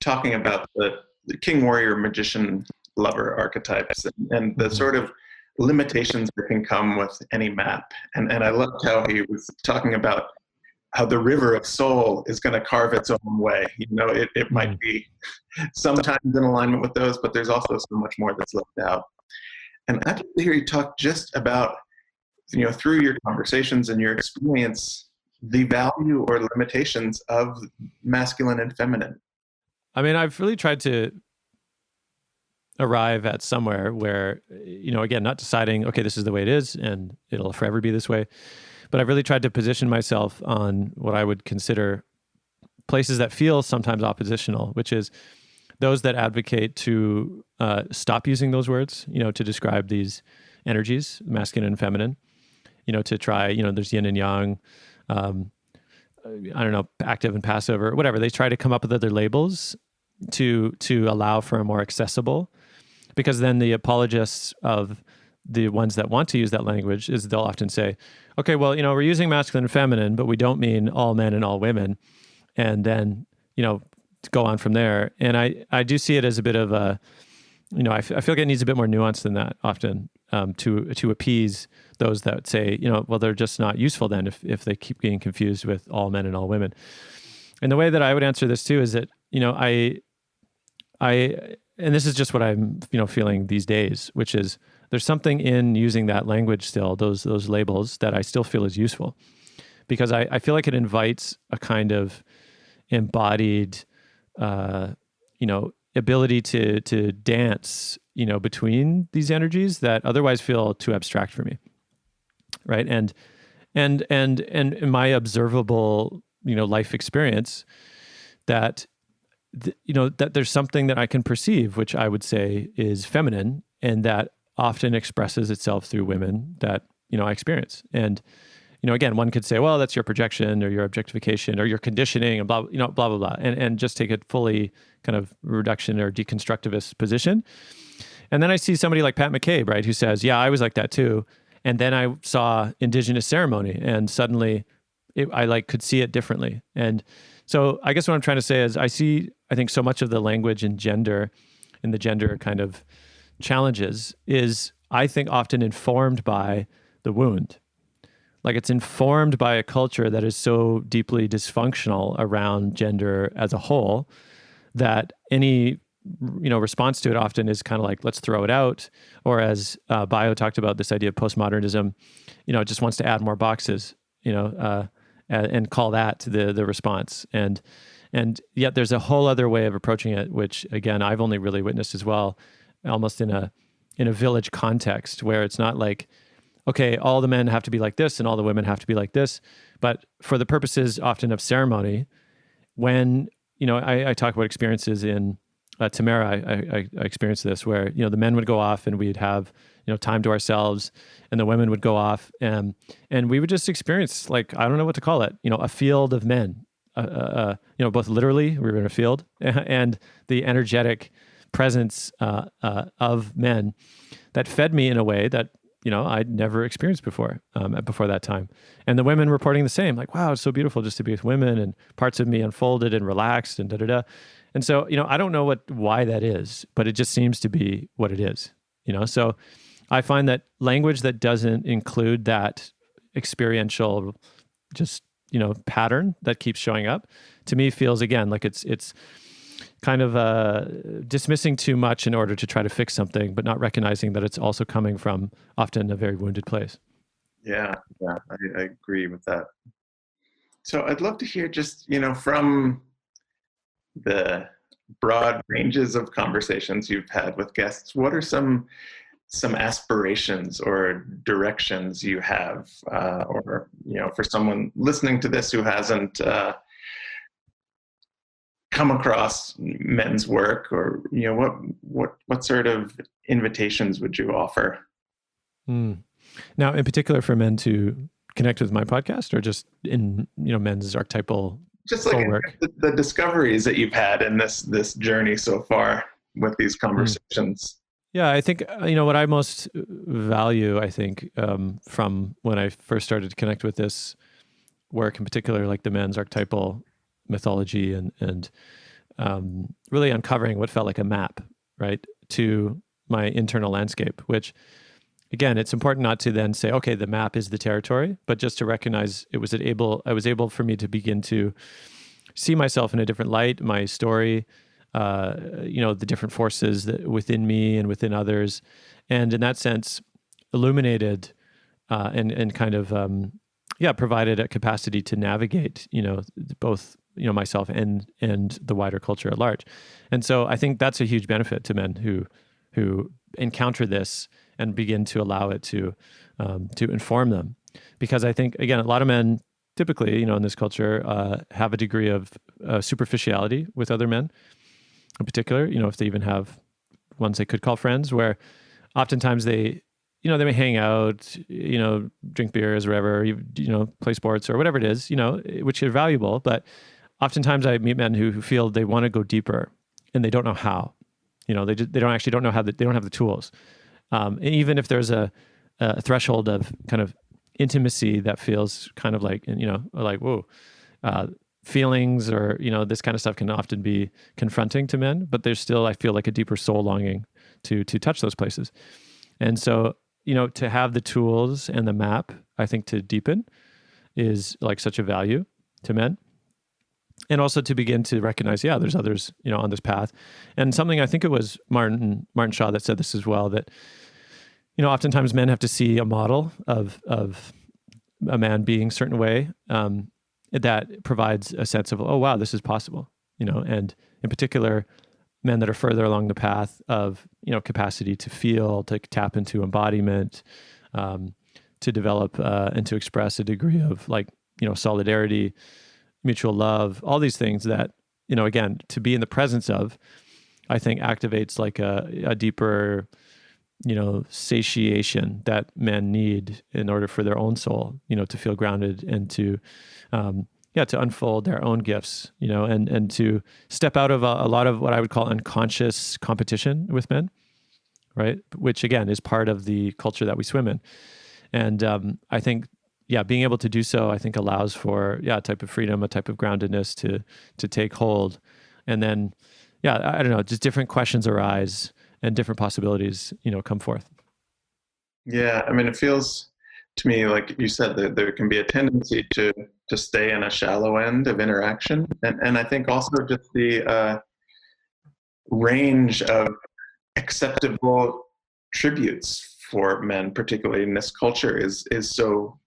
talking about the king, warrior, magician, lover archetypes, and the sort of limitations that can come with any map. And I loved how he was talking about how the river of soul is going to carve its own way. It might be sometimes in alignment with those, but there's also so much more that's left out. And I'd like to hear you talk just about, through your conversations and your experience, the value or limitations of masculine and feminine. I mean, I've really tried to arrive at somewhere where, again, not deciding, okay, this is the way it is and it'll forever be this way, but I've really tried to position myself on what I would consider places that feel sometimes oppositional, which is those that advocate to stop using those words, to describe these energies, masculine and feminine, to try, there's yin and yang, active and passive or whatever. They try to come up with other labels to allow for a more accessible, because then the apologists of the ones that want to use that language is they'll often say, okay, well, we're using masculine and feminine, but we don't mean all men and all women. And then, go on from there. And I do see it as a bit of a, I feel like it needs a bit more nuance than that often, to appease those that say, well, they're just not useful then if they keep getting confused with all men and all women. And the way that I would answer this too is that, and this is just what I'm, feeling these days, which is there's something in using that language still, those labels, that I still feel is useful, because I feel like it invites a kind of embodied, ability to dance, between these energies that otherwise feel too abstract for me, right? And in my observable, life experience, that that there's something that I can perceive, which I would say is feminine, and that often expresses itself through women that, I experience. And, again, one could say, well, that's your projection or your objectification or your conditioning and blah, blah, blah, blah, and just take a fully kind of reduction or deconstructivist position. And then I see somebody like Pat McCabe, right, who says, yeah, I was like that too. And then I saw Indigenous ceremony, and suddenly I could see it differently. And so I guess what I'm trying to say is I think so much of the language and gender and the gender kind of challenges is, I think, often informed by the wound. Like, it's informed by a culture that is so deeply dysfunctional around gender as a whole that any, response to it often is kind of like, let's throw it out. Or as Bio talked about, this idea of postmodernism, it just wants to add more boxes, and call that the response. And yet there's a whole other way of approaching it, which, again, I've only really witnessed as well, almost in a village context, where it's not like, okay, all the men have to be like this and all the women have to be like this. But for the purposes often of ceremony, when, I talk about experiences in Tamara, I experienced this where, the men would go off and we'd have, time to ourselves, and the women would go off, and we would just experience, like, I don't know what to call it, a field of men, both literally, we were in a field, and the energetic presence of men that fed me in a way that, I'd never experienced before that time. And the women reporting the same, like, wow, it's so beautiful just to be with women, and parts of me unfolded and relaxed and da-da-da. And so, I don't know why that is, but it just seems to be what it is, So I find that language that doesn't include that experiential just, pattern that keeps showing up, to me feels, again, like it's kind of dismissing too much in order to try to fix something, but not recognizing that it's also coming from often a very wounded place. Yeah, I agree with that. So I'd love to hear just, from the broad ranges of conversations you've had with guests, what are some aspirations or directions you have, or, for someone listening to this who hasn't come across men's work, or, what sort of invitations would you offer? Now, in particular for men to connect with my podcast, or just in, men's archetypal just like work? The discoveries that you've had in this journey so far with these conversations. Yeah, I think, what I most value, I think, from when I first started to connect with this work, in particular, like the men's archetypal mythology, and really uncovering what felt like a map, right, to my internal landscape, which, again, it's important not to then say, okay, the map is the territory, but just to recognize I was able for me to begin to see myself in a different light, my story, the different forces that within me and within others, and in that sense, illuminated and kind of provided a capacity to navigate, both myself and the wider culture at large. And so I think that's a huge benefit to men who encounter this and begin to allow it to inform them, because I think, again, a lot of men typically, in this culture, have a degree of superficiality with other men. In particular, if they even have ones they could call friends, where oftentimes they may hang out, drink beers or whatever, play sports or whatever it is, which are valuable. But oftentimes I meet men who feel they want to go deeper and they don't know how. They don't know how. They don't have the tools. And even if there's a threshold of kind of intimacy that feels kind of like, like, whoa. Feelings or, this kind of stuff can often be confronting to men, but there's still, I feel like, a deeper soul longing to touch those places. And so, to have the tools and the map, I think, to deepen is like such a value to men. And also to begin to recognize, there's others, on this path. And something, I think it was Martin Shaw that said this as well, that, oftentimes men have to see a model of a man being a certain way, that provides a sense of, oh, wow, this is possible, and in particular, men that are further along the path of, capacity to feel, to tap into embodiment, to develop and to express a degree of solidarity, mutual love, all these things that, again, to be in the presence of, I think activates like a deeper, satiation that men need in order for their own soul, to feel grounded and to unfold their own gifts, and to step out of a lot of what I would call unconscious competition with men, right? Which again is part of the culture that we swim in. And I think, being able to do so, I think allows for, a type of freedom, a type of groundedness to take hold. And then, I don't know, just different questions arise and different possibilities, come forth. Yeah, I mean, it feels to me, like you said, that there can be a tendency to stay in a shallow end of interaction. And I think also just the range of acceptable tributes for men, particularly in this culture, is so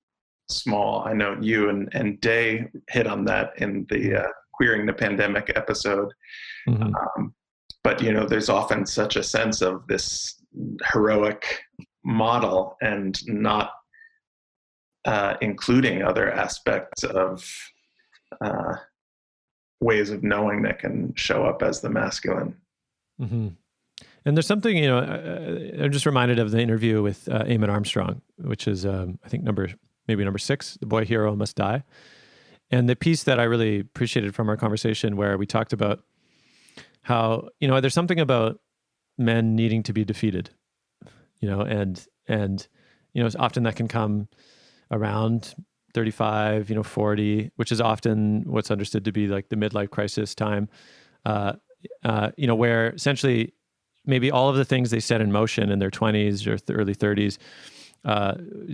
small. I know you and Day hit on that in the Queering the Pandemic episode. Mm-hmm. But, there's often such a sense of this heroic model and not including other aspects of ways of knowing that can show up as the masculine. Mm-hmm. And there's something, I'm just reminded of the interview with Eamon Armstrong, which is, I think, number 6, The Boy Hero Must Die. And the piece that I really appreciated from our conversation, where we talked about how, there's something about men needing to be defeated. and often that can come around 35, 40, which is often what's understood to be like the midlife crisis time, where essentially maybe all of the things they set in motion in their 20s or early 30s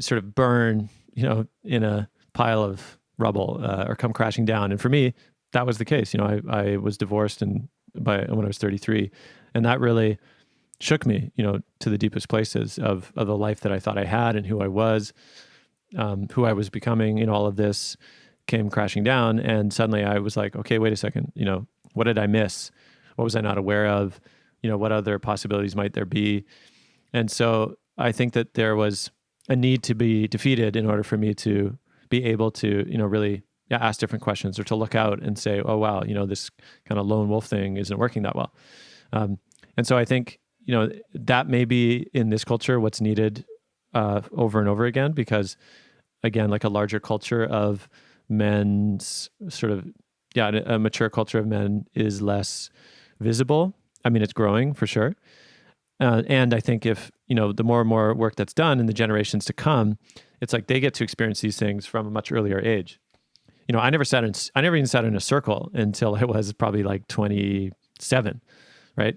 sort of burn, in a pile of rubble or come crashing down. And for me, that was the case. I was divorced when I was 33, and that really shook me, to the deepest places of the life that I thought I had and who I was becoming. All of this came crashing down, and suddenly I was like, okay, wait a second, what did I miss? What was I not aware of? What other possibilities might there be? And so I think that there was a need to be defeated in order for me to be able to, really ask different questions, or to look out and say, oh, wow, this kind of lone wolf thing isn't working that well. And so I think, that may be in this culture what's needed over and over again, because again, like a larger culture of men's sort of, a mature culture of men is less visible. I mean, it's growing for sure. And I think if, the more and more work that's done in the generations to come, it's like they get to experience these things from a much earlier age. I never even sat in a circle until I was probably like 27, right?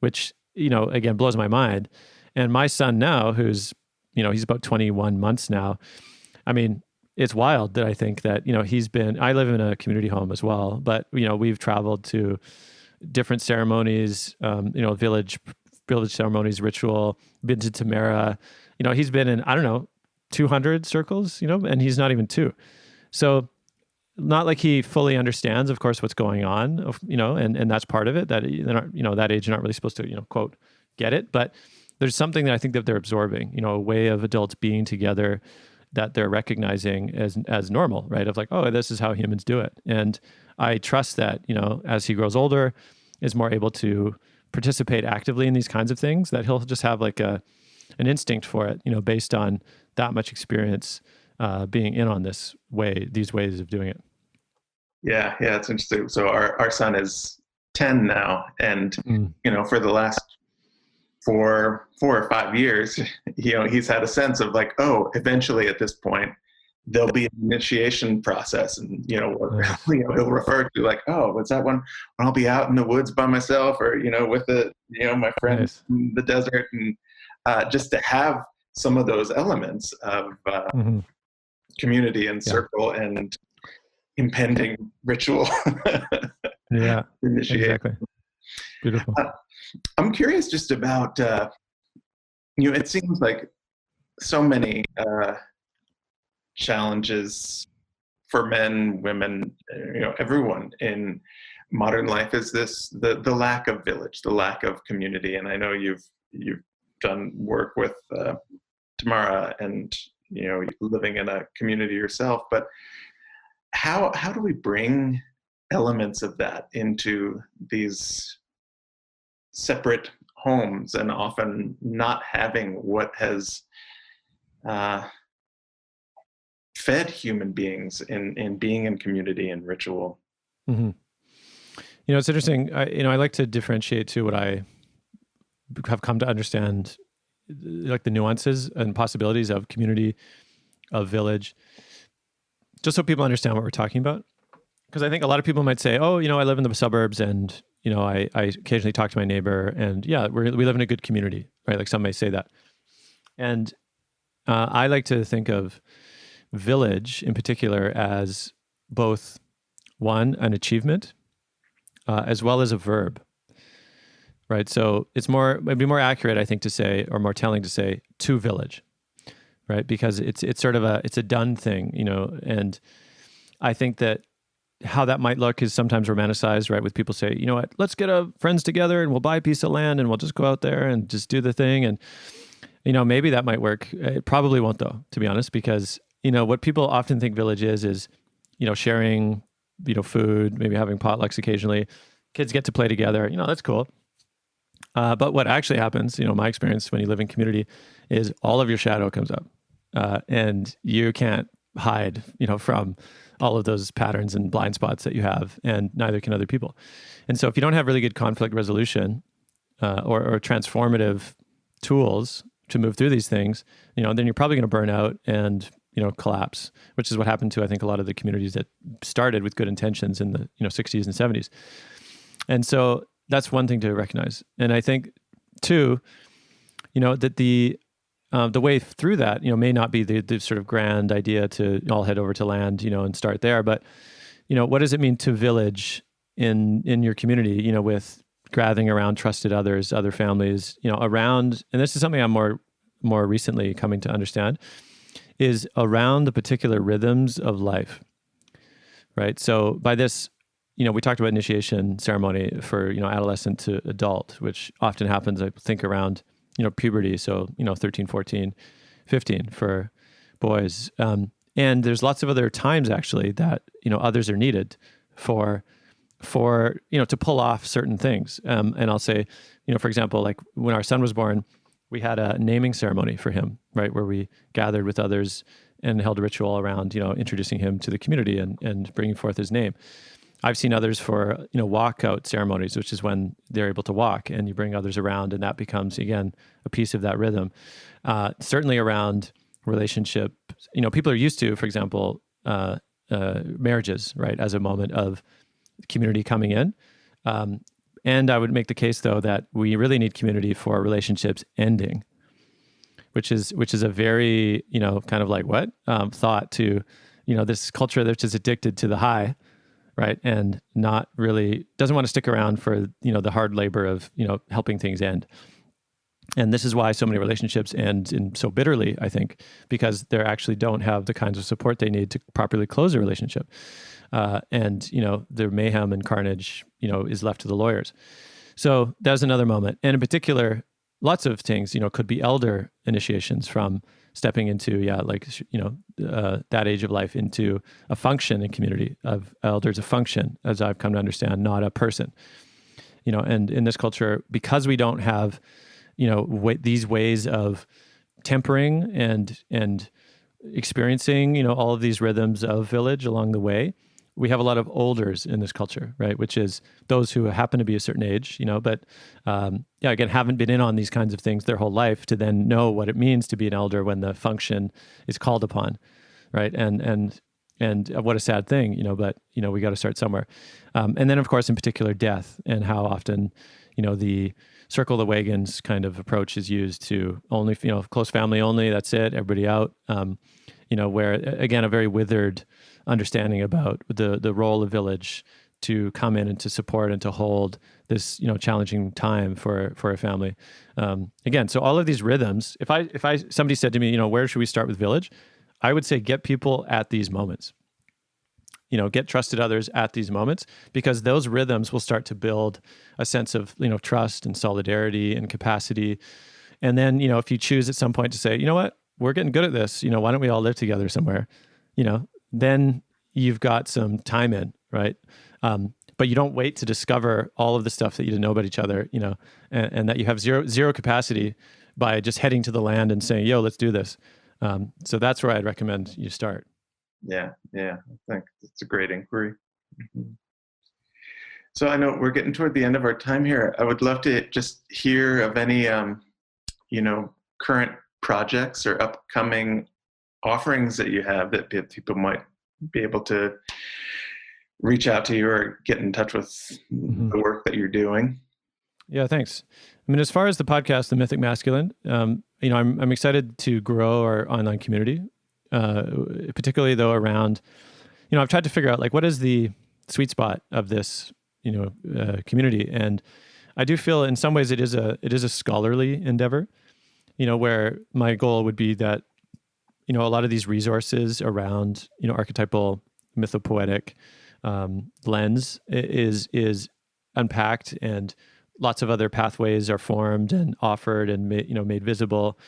Which, again, blows my mind. And my son now, who's, he's about 21 months now. I mean, it's wild that I think that, I live in a community home as well, but, we've traveled to different ceremonies, village ceremonies, ritual, been to Tamara, he's been in, 200 circles, and he's not even 2. So not like he fully understands, of course, what's going on, and that's part of it, that they're not, that age, you're not really supposed to, quote, get it. But there's something that I think that they're absorbing, a way of adults being together that they're recognizing as normal, right? Of like, oh, this is how humans do it. And I trust that, as he grows older, is more able to participate actively in these kinds of things, that he'll just have like an instinct for it, based on that much experience being in on these ways of doing it. Yeah, it's interesting. So our son is 10 now, and for the last 4 or 5 years, he's had a sense of like, oh, eventually at this point there'll be an initiation process, and he'll refer to like, oh, what's that one when I'll be out in the woods by myself, or with the my friends in the desert, and just to have some of those elements of community and circle and impending ritual. Yeah, initiation. Exactly. Beautiful. I'm curious just about, it seems like so many challenges for men, women, everyone in modern life is the lack of village, the lack of community. And I know you've done work with Tamara, and living in a community yourself, but how do we bring elements of that into these separate homes, and often not having what has fed human beings in being in community and ritual? Mm-hmm. It's interesting. I like to differentiate too what I have come to understand, like the nuances and possibilities of community, of village, just so people understand what we're talking about. Because I think a lot of people might say, oh, I live in the suburbs, and I occasionally talk to my neighbor, and we live in a good community, right? Like some may say that. And I like to think of village in particular as both an achievement, as well as a verb, right? So it'd be more accurate, I think, to say, or more telling to say, to village, right? Because it's sort of it's a done thing, and I think that how that might look is sometimes romanticized, right? With people say, you know what, let's get our friends together and we'll buy a piece of land and we'll just go out there and just do the thing. And, maybe that might work. It probably won't though, to be honest, because, what people often think village is, sharing, food, maybe having potlucks occasionally. Kids get to play together, that's cool. But what actually happens, my experience when you live in community is all of your shadow comes up, and you can't hide, from all of those patterns and blind spots that you have, and neither can other people. And so if you don't have really good conflict resolution or transformative tools to move through these things, then you're probably going to burn out and, collapse, which is what happened to, I think, a lot of the communities that started with good intentions in the, 60s and 70s. And so that's one thing to recognize. And I think, too, that the way through that, may not be the sort of grand idea to all head over to land, and start there. But, what does it mean to village in your community, with gathering around trusted others, other families, around, and this is something I'm more recently coming to understand, is around the particular rhythms of life, right? So by this, we talked about initiation ceremony for, adolescent to adult, which often happens, I think, around, puberty. So, 13, 14, 15 for boys. And there's lots of other times actually that, others are needed for, to pull off certain things. And I'll say, for example, like when our son was born, we had a naming ceremony for him, right? Where we gathered with others and held a ritual around, introducing him to the community and bringing forth his name. I've seen others for, walkout ceremonies, which is when they're able to walk and you bring others around, and that becomes, again, a piece of that rhythm. Certainly around relationship, people are used to, for example, marriages, right? As a moment of community coming in. And I would make the case, though, that we really need community for relationships ending, which is a very, kind of like what thought to, this culture that's just addicted to the high, right? And not really doesn't want to stick around for, the hard labor of, helping things end. And this is why so many relationships end in so bitterly, I think, because they actually don't have the kinds of support they need to properly close a relationship. And, the mayhem and carnage, is left to the lawyers. So that's another moment. And in particular, lots of things, could be elder initiations from stepping into, that age of life into a function in community of elders, a function, as I've come to understand, not a person. And in this culture, because we don't have, these ways of tempering and experiencing, all of these rhythms of village along the way, we have a lot of olders in this culture, right? Which is those who happen to be a certain age, but again, haven't been in on these kinds of things their whole life to then know what it means to be an elder when the function is called upon, right? And what a sad thing, but we got to start somewhere. And then, of course, in particular, death and how often, the circle the wagons kind of approach is used to only, close family only. That's it. Everybody out. Where again, a very withered understanding about the role of village to come in and to support and to hold this, challenging time for a family. Again, so all of these rhythms, if somebody said to me, where should we start with village? I would say get people at these moments. Get trusted others at these moments, because those rhythms will start to build a sense of, trust and solidarity and capacity. And then, if you choose at some point to say, you know what, we're getting good at this, why don't we all live together somewhere? Then you've got some time in, right? But you don't wait to discover all of the stuff that you didn't know about each other, and that you have zero capacity by just heading to the land and saying, yo, let's do this. So that's where I'd recommend you start. Yeah, I think it's a great inquiry. Mm-hmm. So I know we're getting toward the end of our time here. I would love to just hear of any, current projects or upcoming offerings that you have that people might be able to reach out to you or get in touch with mm-hmm. the work that you're doing. Yeah, thanks. I mean, as far as the podcast, The Mythic Masculine, I'm excited to grow our online community, particularly though around, I've tried to figure out what is the sweet spot of this, community. And I do feel in some ways it is a scholarly endeavor, where my goal would be that, a lot of these resources around, archetypal mythopoetic lens is unpacked, and lots of other pathways are formed and offered and made visible,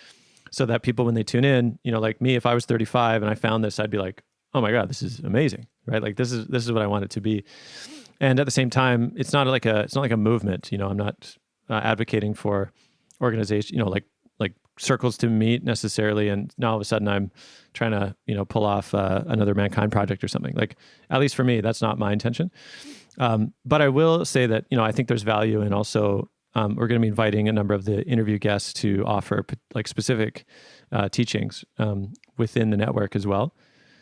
so that people, when they tune in, like me, if I was 35 and I found this, I'd be like, oh my God, this is amazing, right? Like this is what I want it to be. And at the same time, it's not like a movement. I'm not advocating for organization, like circles to meet necessarily. And now all of a sudden I'm trying to, pull off another Mankind project or something. Like, at least for me, that's not my intention. But I will say that, I think there's value in also we're going to be inviting a number of the interview guests to offer like specific teachings within the network as well.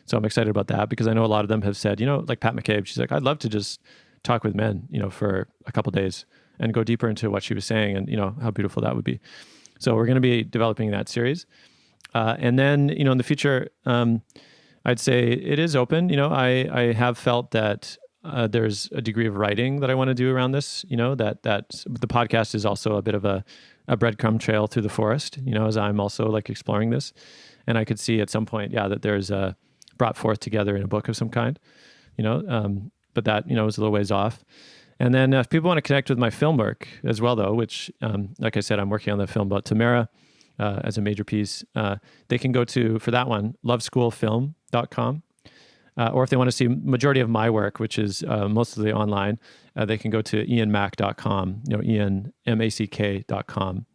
So I'm excited about that because I know a lot of them have said, like Pat McCabe, she's like, I'd love to just talk with men, for a couple of days and go deeper into what she was saying and, how beautiful that would be. So we're going to be developing that series. And then, in the future, I'd say it is open. I have felt that there's a degree of writing that I want to do around this, that the podcast is also a bit of a breadcrumb trail through the forest, as I'm also like exploring this. And I could see at some point, that there's brought forth together in a book of some kind, but that, is a little ways off. And then if people want to connect with my film work as well, though, which, like I said, I'm working on the film about Tamara as a major piece, they can go to, for that one, loveschoolfilm.com. Or if they want to see majority of my work, which is mostly online, they can go to ianmac.com, ianmack.com.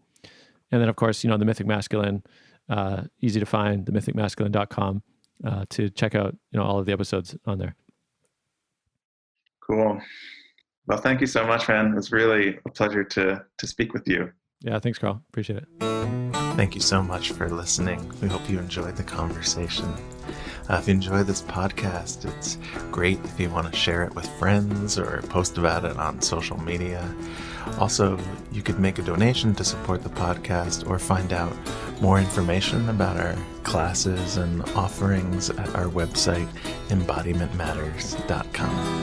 And then, of course, the Mythic Masculine, easy to find, themythicmasculine.com, to check out, all of the episodes on there. Cool. Well, thank you so much, man. It was really a pleasure to speak with you. Yeah, thanks, Carl. Appreciate it. Thank you so much for listening. We hope you enjoyed the conversation. If you enjoy this podcast, it's great if you want to share it with friends or post about it on social media. Also, you could make a donation to support the podcast or find out more information about our classes and offerings at our website, embodimentmatters.com.